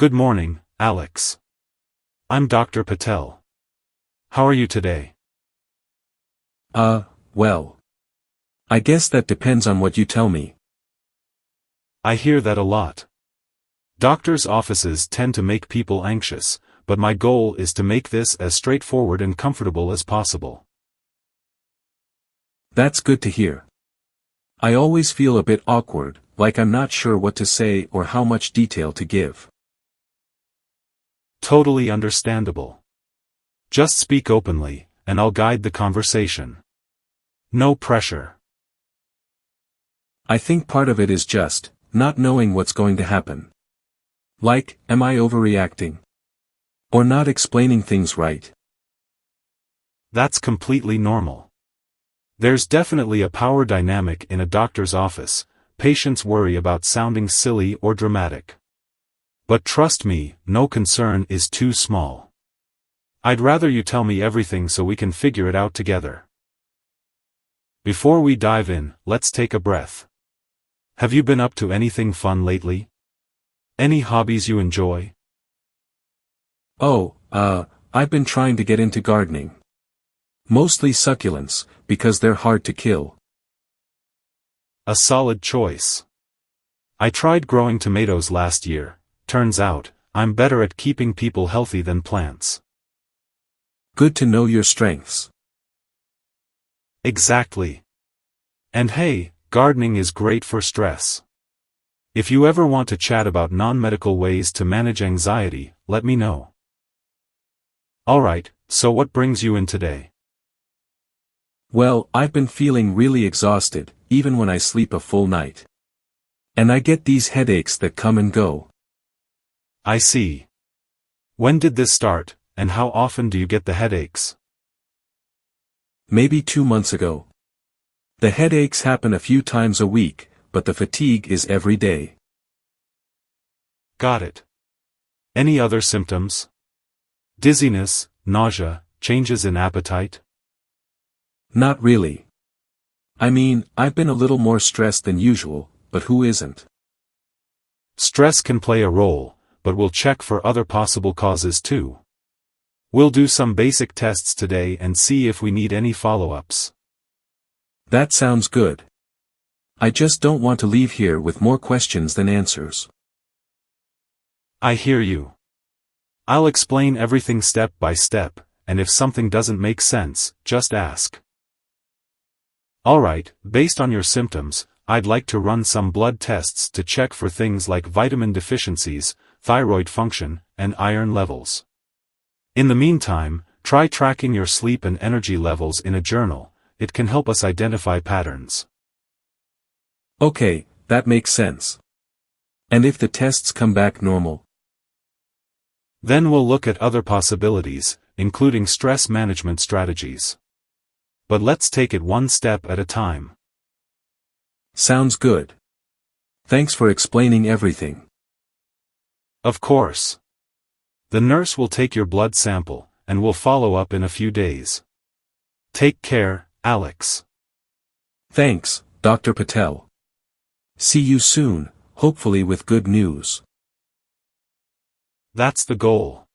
Good morning, Alex. I'm Dr. Patel. How are you today? Well. I guess that depends on what you tell me. I hear that a lot. Doctors' offices tend to make people anxious, but my goal is to make this as straightforward and comfortable as possible. That's good to hear. I always feel a bit awkward, like I'm not sure what to say or how much detail to give. Totally understandable. Just speak openly, and I'll guide the conversation. No pressure. I think part of it is just not knowing what's going to happen. Like, am I overreacting? Or not explaining things right? That's completely normal. There's definitely a power dynamic in a doctor's office. Patients worry about sounding silly or dramatic. But trust me, no concern is too small. I'd rather you tell me everything so we can figure it out together. Before we dive in, let's take a breath. Have you been up to anything fun lately? Any hobbies you enjoy? I've been trying to get into gardening. Mostly succulents, because they're hard to kill. A solid choice. I tried growing tomatoes last year. Turns out, I'm better at keeping people healthy than plants. Good to know your strengths. Exactly. And hey, gardening is great for stress. If you ever want to chat about non-medical ways to manage anxiety, let me know. Alright, so what brings you in today? Well, I've been feeling really exhausted, even when I sleep a full night. And I get these headaches that come and go. I see. When did this start, and how often do you get the headaches? Maybe 2 months ago. The headaches happen a few times a week, but the fatigue is every day. Got it. Any other symptoms? Dizziness, nausea, changes in appetite? Not really. I mean, I've been a little more stressed than usual, but who isn't? Stress can play a role, but we'll check for other possible causes too. We'll do some basic tests today and see if we need any follow-ups. That sounds good. I just don't want to leave here with more questions than answers. I hear you. I'll explain everything step by step, and if something doesn't make sense, just ask. Alright, based on your symptoms, I'd like to run some blood tests to check for things like vitamin deficiencies, thyroid function, and iron levels. In the meantime, try tracking your sleep and energy levels in a journal. It can help us identify patterns. Okay, that makes sense. And if the tests come back normal? Then we'll look at other possibilities, including stress management strategies. But let's take it one step at a time. Sounds good. Thanks for explaining everything. Of course. The nurse will take your blood sample, and we'll follow up in a few days. Take care, Alex. Thanks, Dr. Patel. See you soon, hopefully with good news. That's the goal.